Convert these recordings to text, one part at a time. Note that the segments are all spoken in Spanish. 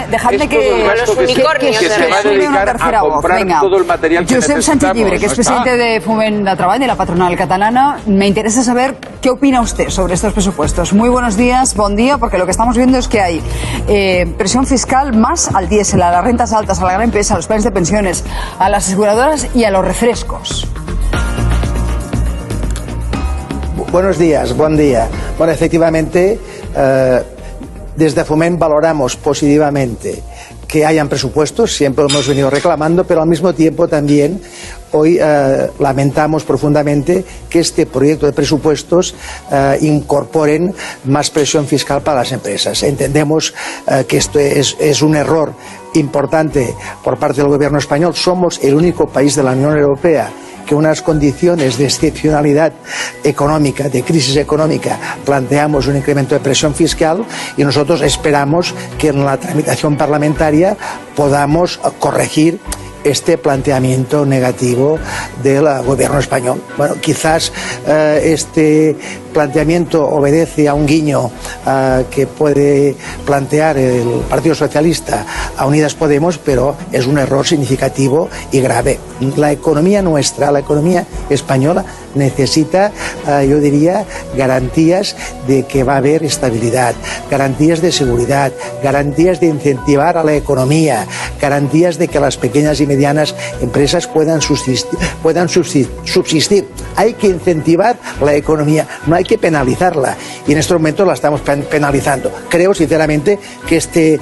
Dejadme que se va a dedicar a comprar todo el material que Josep Sánchez Llibre, que es presidente de Foment de Treball, de la patronal catalana, me interesa saber qué opina usted sobre estos presupuestos. Muy buenos días, buen día, porque lo que estamos viendo es que hay presión fiscal más al diésel, a las rentas altas, a la gran empresa, a los planes de pensiones, a las aseguradoras y a los refrescos. Buenos días, buen día. Bueno, efectivamente, desde Foment valoramos positivamente que hayan presupuestos, siempre lo hemos venido reclamando, pero al mismo tiempo también hoy lamentamos profundamente que este proyecto de presupuestos incorporen más presión fiscal para las empresas. Entendemos que esto es un error importante por parte del gobierno español. Somos el único país de la Unión Europea que unas condiciones de excepcionalidad económica, de crisis económica, planteamos un incremento de presión fiscal y nosotros esperamos que en la tramitación parlamentaria podamos corregir este planteamiento negativo del gobierno español. Bueno, quizás este planteamiento obedece a un guiño que puede plantear el Partido Socialista a Unidas Podemos, pero es un error significativo y grave. La economía nuestra, la economía española, necesita, yo diría, garantías de que va a haber estabilidad, garantías de seguridad, garantías de incentivar a la economía, garantías de que las pequeñas y medianas empresas puedan subsistir. Hay que incentivar la economía, no hay que penalizarla, y en estos momentos la estamos penalizando. Creo sinceramente que este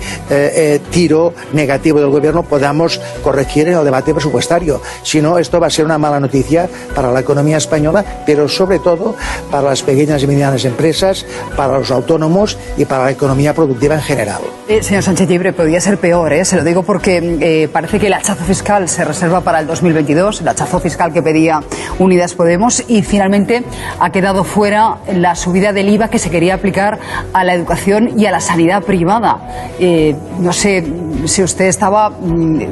tiro negativo del gobierno podamos corregir en el debate presupuestario. Si no, esto va a ser una mala noticia para la economía española, pero sobre todo para las pequeñas y medianas empresas, para los autónomos y para la economía productiva en general. Señor Sánchez Llibre, podría ser peor, se lo digo porque parece que el hachazo fiscal se reserva para el 2022, el hachazo fiscal que pedía Unidas Podemos, y finalmente ha quedado fuera la subida del IVA que se quería aplicar a la educación y a la sanidad privada. No sé si usted estaba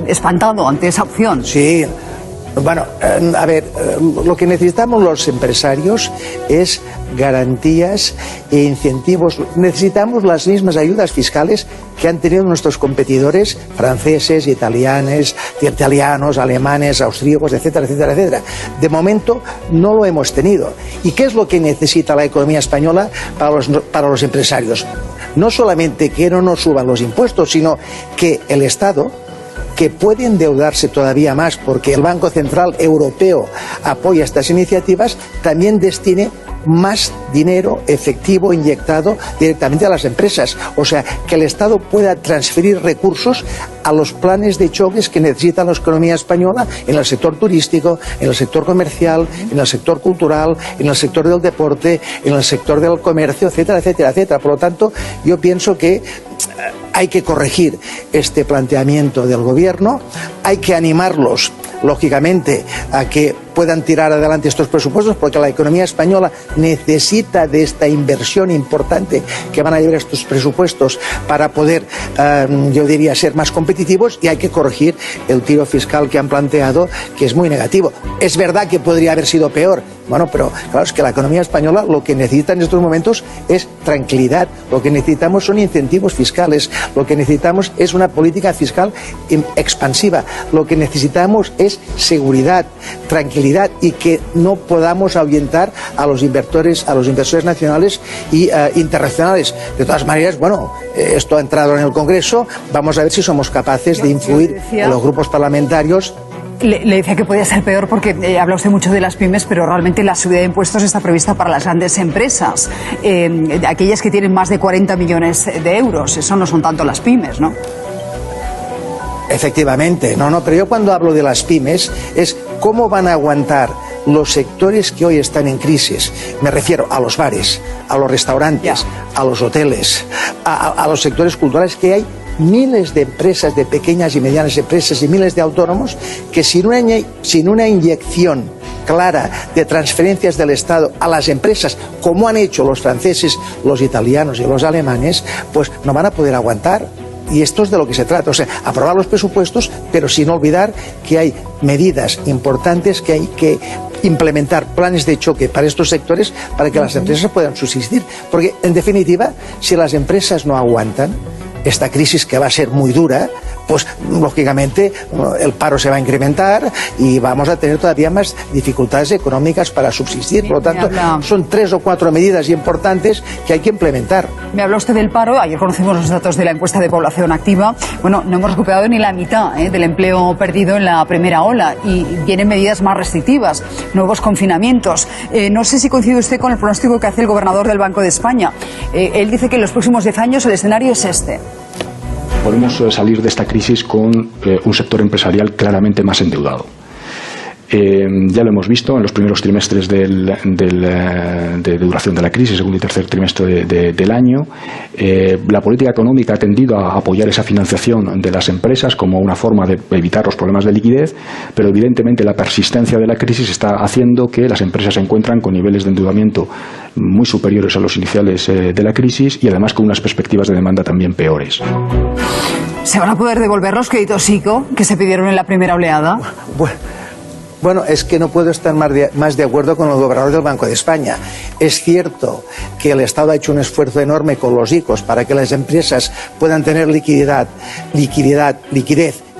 espantado ante esa opción. Sí. Bueno, a ver, lo que necesitamos los empresarios es garantías e incentivos. Necesitamos las mismas ayudas fiscales que han tenido nuestros competidores franceses, italianos, alemanes, austríacos, etcétera, etcétera, etcétera. De momento no lo hemos tenido. ¿Y qué es lo que necesita la economía española para los empresarios? No solamente que no nos suban los impuestos, sino que el Estado, que puede endeudarse todavía más porque el Banco Central Europeo apoya estas iniciativas, también destine más dinero efectivo inyectado directamente a las empresas. O sea, que el Estado pueda transferir recursos a los planes de choques que necesita la economía española en el sector turístico, en el sector comercial, en el sector cultural, en el sector del deporte, en el sector del comercio, etcétera, etcétera, etcétera. Por lo tanto, yo pienso que hay que corregir este planteamiento del gobierno, hay que animarlos, lógicamente, a que puedan tirar adelante estos presupuestos, porque la economía española necesita de esta inversión importante que van a llevar estos presupuestos para poder, yo diría, ser más competitivos, y hay que corregir el tiro fiscal que han planteado, que es muy negativo. Es verdad que podría haber sido peor, bueno, pero claro, es que la economía española lo que necesita en estos momentos es tranquilidad, lo que necesitamos son incentivos fiscales, lo que necesitamos es una política fiscal expansiva, lo que necesitamos es seguridad, tranquilidad, y que no podamos ahuyentar a los inversores nacionales y internacionales. De todas maneras, bueno, esto ha entrado en el Congreso, vamos a ver si somos capaces de influir en los grupos parlamentarios. Le decía que podía ser peor porque habla usted mucho de las pymes, pero realmente la subida de impuestos está prevista para las grandes empresas, aquellas que tienen más de 40 millones de euros. Eso no son tanto las pymes, ¿no? Efectivamente, no, pero yo cuando hablo de las pymes es cómo van a aguantar los sectores que hoy están en crisis. Me refiero a los bares, a los restaurantes, a los hoteles, a los sectores culturales, que hay miles de empresas, de pequeñas y medianas empresas, y miles de autónomos que sin una inyección clara de transferencias del Estado a las empresas, como han hecho los franceses, los italianos y los alemanes, pues no van a poder aguantar. Y esto es de lo que se trata, o sea, aprobar los presupuestos, pero sin olvidar que hay medidas importantes, que hay que implementar planes de choque para estos sectores para que las empresas puedan subsistir. Porque, en definitiva, si las empresas no aguantan, esta crisis que va a ser muy dura, pues lógicamente el paro se va a incrementar y vamos a tener todavía más dificultades económicas para subsistir. Por lo tanto, son 3 o 4 medidas importantes que hay que implementar. Me habló usted del paro. Ayer conocimos los datos de la encuesta de población activa. Bueno, no hemos recuperado ni la mitad del empleo perdido en la primera ola y vienen medidas más restrictivas, nuevos confinamientos. No sé si coincide usted con el pronóstico que hace el gobernador del Banco de España. Él dice que en los próximos 10 años el escenario es este. Podemos salir de esta crisis con un sector empresarial claramente más endeudado. Ya lo hemos visto en los primeros trimestres de duración de la crisis, segundo y tercer trimestre del año. La política económica ha tendido a apoyar esa financiación de las empresas como una forma de evitar los problemas de liquidez, pero evidentemente la persistencia de la crisis está haciendo que las empresas se encuentran con niveles de endeudamiento muy superiores a los iniciales de la crisis y además con unas perspectivas de demanda también peores. ¿Se van a poder devolver los créditos ICO que se pidieron en la primera oleada? Bueno, es que no puedo estar más de acuerdo con el gobernador del Banco de España. Es cierto que el Estado ha hecho un esfuerzo enorme con los ICOs para que las empresas puedan tener liquidez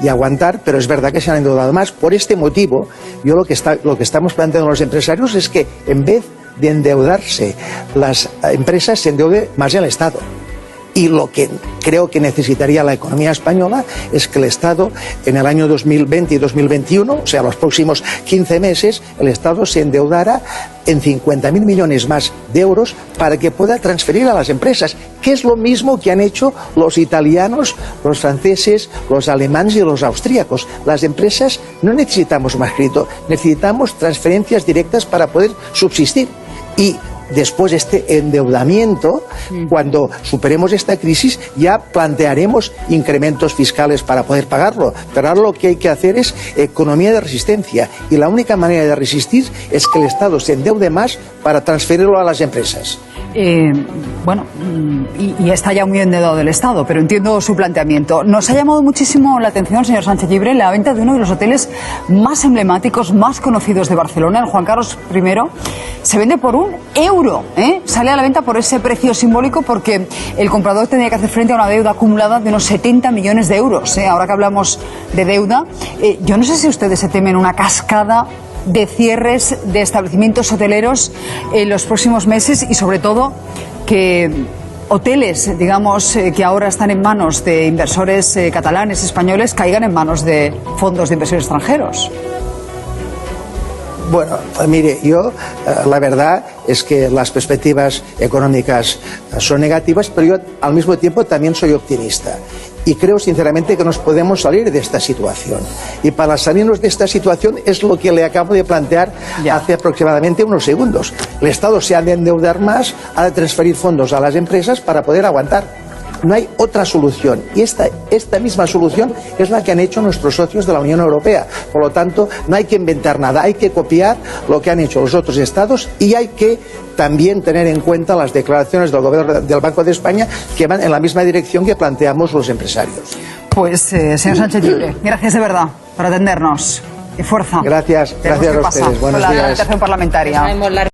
y aguantar, pero es verdad que se han endeudado más. Por este motivo, yo lo que estamos planteando los empresarios es que en vez de endeudarse las empresas, se endeude más el Estado. Y lo que creo que necesitaría la economía española es que el Estado en el año 2020 y 2021, o sea, los próximos 15 meses, el Estado se endeudara en 50.000 millones más de euros para que pueda transferir a las empresas, que es lo mismo que han hecho los italianos, los franceses, los alemanes y los austríacos. Las empresas no necesitamos más crédito, necesitamos transferencias directas para poder subsistir. Y después de este endeudamiento, cuando superemos esta crisis, ya plantearemos incrementos fiscales para poder pagarlo. Pero ahora lo que hay que hacer es economía de resistencia. Y la única manera de resistir es que el Estado se endeude más para transferirlo a las empresas. Bueno, y está ya muy endeudado el Estado, pero entiendo su planteamiento. Nos ha llamado muchísimo la atención, señor Sánchez Llibre, la venta de uno de los hoteles más emblemáticos, más conocidos de Barcelona, el Juan Carlos I. Se vende por €1, Sale a la venta por ese precio simbólico porque el comprador tendría que hacer frente a una deuda acumulada de unos 70 millones de euros. Ahora que hablamos de deuda, yo no sé si ustedes se temen una cascada de cierres de establecimientos hoteleros en los próximos meses y sobre todo que hoteles, digamos, que ahora están en manos de inversores catalanes, españoles, caigan en manos de fondos de inversión extranjeros. Bueno, mire, yo la verdad es que las perspectivas económicas son negativas, pero yo al mismo tiempo también soy optimista. Y creo sinceramente que nos podemos salir de esta situación. Y para salirnos de esta situación es lo que le acabo de plantear hace aproximadamente unos segundos. El Estado se ha de endeudar más, ha de transferir fondos a las empresas para poder aguantar. No hay otra solución. Y esta misma solución es la que han hecho nuestros socios de la Unión Europea. Por lo tanto, no hay que inventar nada, hay que copiar lo que han hecho los otros estados y hay que también tener en cuenta las declaraciones del Gobierno del Banco de España que van en la misma dirección que planteamos los empresarios. Pues, señor Sánchez Llibre, gracias de verdad por atendernos. Y fuerza. Gracias a ustedes. Buenos días. Con la parlamentaria.